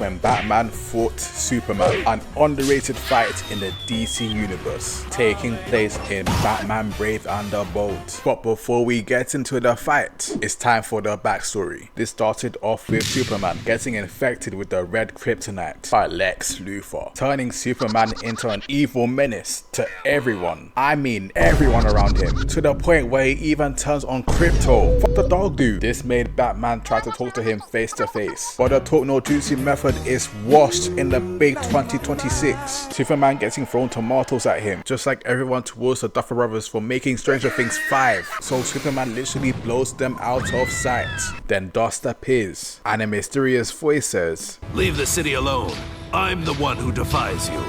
when Batman fought Superman, an underrated fight in the DC universe, taking place in Batman Brave and the Bold. But before we get into the fight, it's time for the backstory. This started off with Superman getting infected with the red kryptonite by Lex Luthor, turning Superman into an evil menace to everyone. I mean everyone around him, to the point where he even turns on Krypto. Fuck the dog dude. This made Batman try to talk to him face to face, but the talk no juicy method is washed in the big 2026. Superman getting thrown tomatoes at him, just like everyone towards the Duffer Brothers for making Stranger Things 5. So Superman literally blows them out of sight. Then dust appears, and a mysterious voice says, "Leave the city alone. I'm the one who defies you."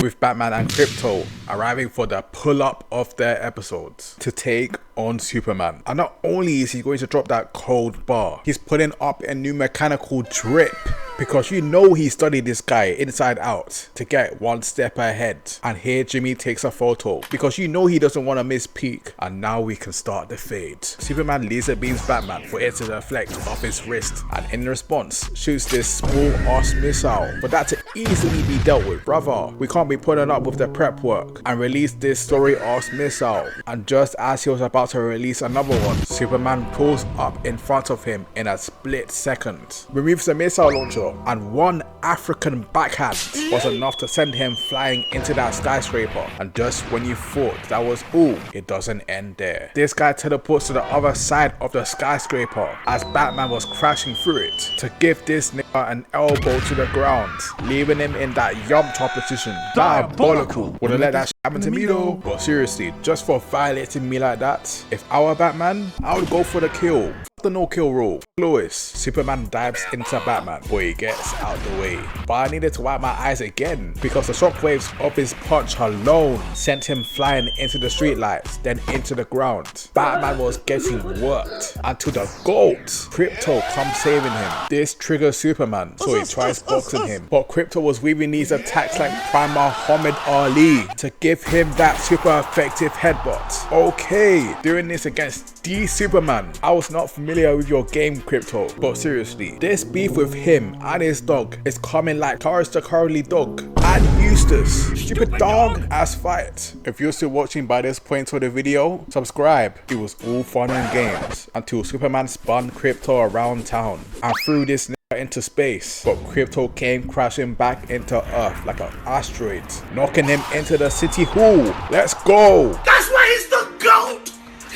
With Batman and Krypto arriving for the pull-up of their episodes to take on Superman. And not only is he going to drop that cold bar, he's putting up a new mechanical drip, because you know he studied this guy inside out to get one step ahead. And here Jimmy takes a photo, because you know he doesn't want to miss peak. And now we can start the fade. Superman laser beams Batman for it to deflect off his wrist, and in response shoots this small ass missile for that to easily be dealt with. Brother, we can't be putting up with the prep work, and release this story ass missile. And just as he was about to release another one, Superman pulls up in front of him in a split second, removes the missile launcher, and one African backhand was enough to send him flying into that skyscraper. And just when you thought that was all, it doesn't end there. This guy teleports to the other side of the skyscraper as Batman was crashing through it to give this nigga an elbow to the ground, leaving him in that yum top position. Diabolical. Wouldn't let that shit happen to me though. But seriously, just for violating me like that, if I were Batman, I would go for the kill. The no kill rule. Lois. Superman dives into Batman, but he gets out the way. But I needed to wipe my eyes again, because the shockwaves of his punch alone sent him flying into the streetlights, then into the ground. Batman was getting worked until the GOAT, Krypto, comes saving him. This triggers Superman, so he tries boxing him, but Krypto was weaving these attacks like Prime Muhammad Ali to give him that super effective headbutt. Okay, doing this against the Superman. I was not familiar with your game, Krypto, but seriously, this beef with him and his dog is coming like Courage the Cowardly Dog and Eustace. Stupid dog ass fight. If you're still watching by this point of the video, subscribe. It was all fun and games until Superman spun Krypto around town and threw this into space, but Krypto came crashing back into Earth like an asteroid, knocking him into the city hall. Let's go. That's why he's the GOAT!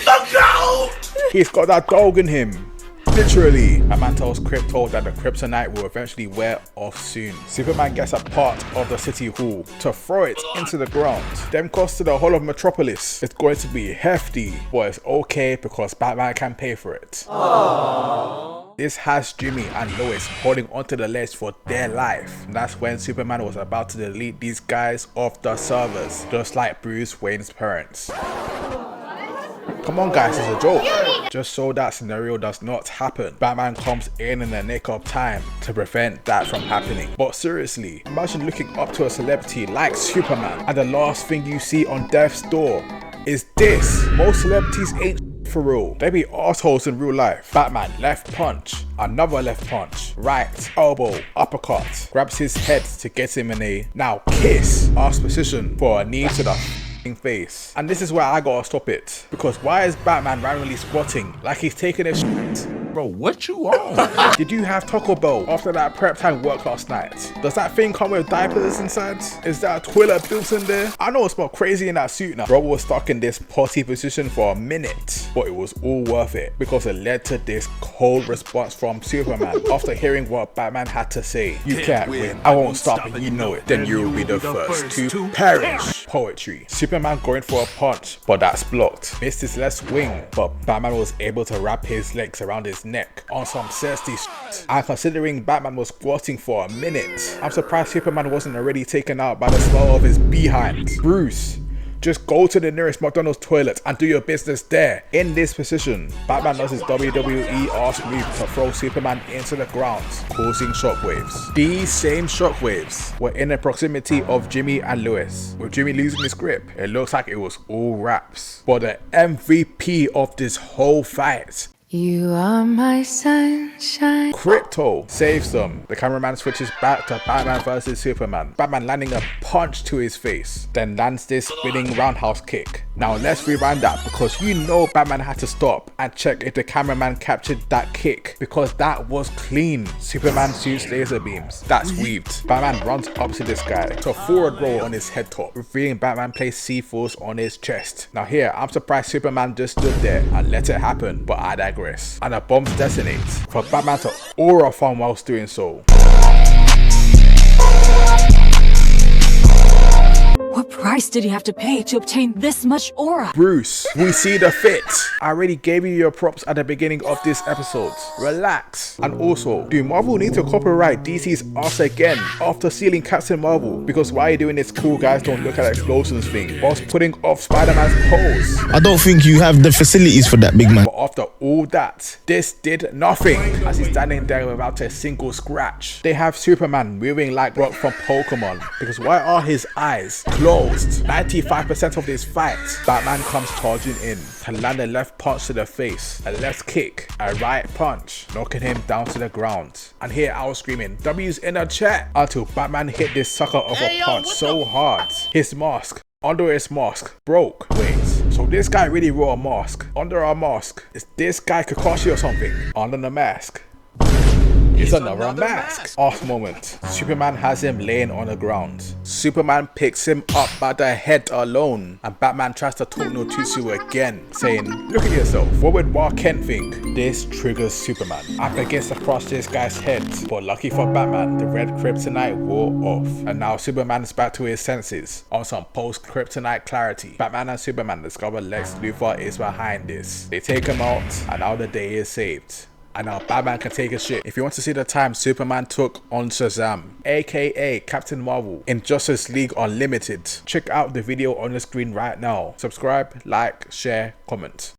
The GOAT! He's got that dog in him. Literally. Batman tells Krypto that the kryptonite will eventually wear off soon. Superman gets a part of the city hall to throw it into the ground. Them costs to the whole of Metropolis. It's going to be hefty, but it's okay because Batman can pay for it. Aww. This has Jimmy and Lois holding onto the ledge for their life. And that's when Superman was about to delete these guys off the servers, just like Bruce Wayne's parents. Come on guys, it's a joke. Just so that scenario does not happen, Batman comes in the nick of time to prevent that from happening. But seriously, imagine looking up to a celebrity like Superman and the last thing you see on death's door is this. Most celebrities ain't for real. They be assholes in real life. Batman left punch, another left punch, right elbow, uppercut, grabs his head to get him in a now kiss ass position for a knee to the face. And this is where I gotta stop it, because why is Batman randomly squatting like he's taking a shit? Bro, what you on? Did you have Taco Bell after that prep time work last night? Does that thing come with diapers inside? Is that a toilet built in there? I know it smelled crazy in that suit now. Bro was stuck in this potty position for a minute, but it was all worth it because it led to this cold response from Superman after hearing what Batman had to say. You can't win, I won't stop and you know it, then you'll be the first to perish. Poetry. Superman going for a punch, but that's blocked. Missed his left swing, but Batman was able to wrap his legs around his neck on some thirsty shit. And considering Batman was squatting for a minute, I'm surprised Superman wasn't already taken out by the smell of his behind. Bruce, just go to the nearest McDonald's toilet and do your business there. In this position, Batman does his WWE ass move to throw Superman into the ground, causing shockwaves. These same shockwaves were in the proximity of Jimmy and Lois. With Jimmy losing his grip, it looks like it was all wraps. But the MVP of this whole fight You are my sunshine. Krypto saves them. The cameraman switches back to Batman vs Superman. Batman landing a punch to his face, then lands this spinning roundhouse kick. Now let's rewind that, because you know Batman had to stop and check if the cameraman captured that kick, because that was clean. Superman shoots laser beams. That's weaved. Batman runs up to this guy to a forward roll on his head top, revealing Batman placed C-Force on his chest. Now here, I'm surprised Superman just stood there and let it happen, but I digress. And a bomb detonates for Batman to aura farm whilst doing so. What price did you have to pay to obtain this much aura? Bruce, we see the fit. I already gave you your props at the beginning of this episode. Relax. And also, do Marvel need to copyright DC's ass again after sealing Captain Marvel? Because why are you doing this cool guys don't look at explosions thing whilst putting off Spider-Man's pose? I don't think you have the facilities for that, big man. But after all that, this did nothing, as he's standing there without a single scratch. They have Superman moving like Brock from Pokemon, because why are his eyes closed? 95% of this fight, Batman comes charging in to land a left punch to the face, a left kick, a right punch, knocking him down to the ground. And here I was screaming, W's in the chat, until Batman hit this sucker of a punch so hard, his mask, under his mask, broke. Wait, so this guy really wore a mask? Under a mask? Is this guy Kakashi or something? Under the mask? It's another mask. Off moment. Superman has him laying on the ground. Superman picks him up by the head alone, and Batman tries to talk no Tutsu again, saying, look at yourself. What would Mark Kent think? This triggers Superman. Up against to crush this guy's head, but lucky for Batman, the red kryptonite wore off, and now Superman is back to his senses. On some post-kryptonite clarity, Batman and Superman discover Lex Luthor is behind this. They take him out, and now the day is saved. And now Batman can take a shit. If you want to see the time Superman took on Shazam, aka Captain Marvel, in Justice League Unlimited, check out the video on the screen right now. Subscribe, like, share, comment.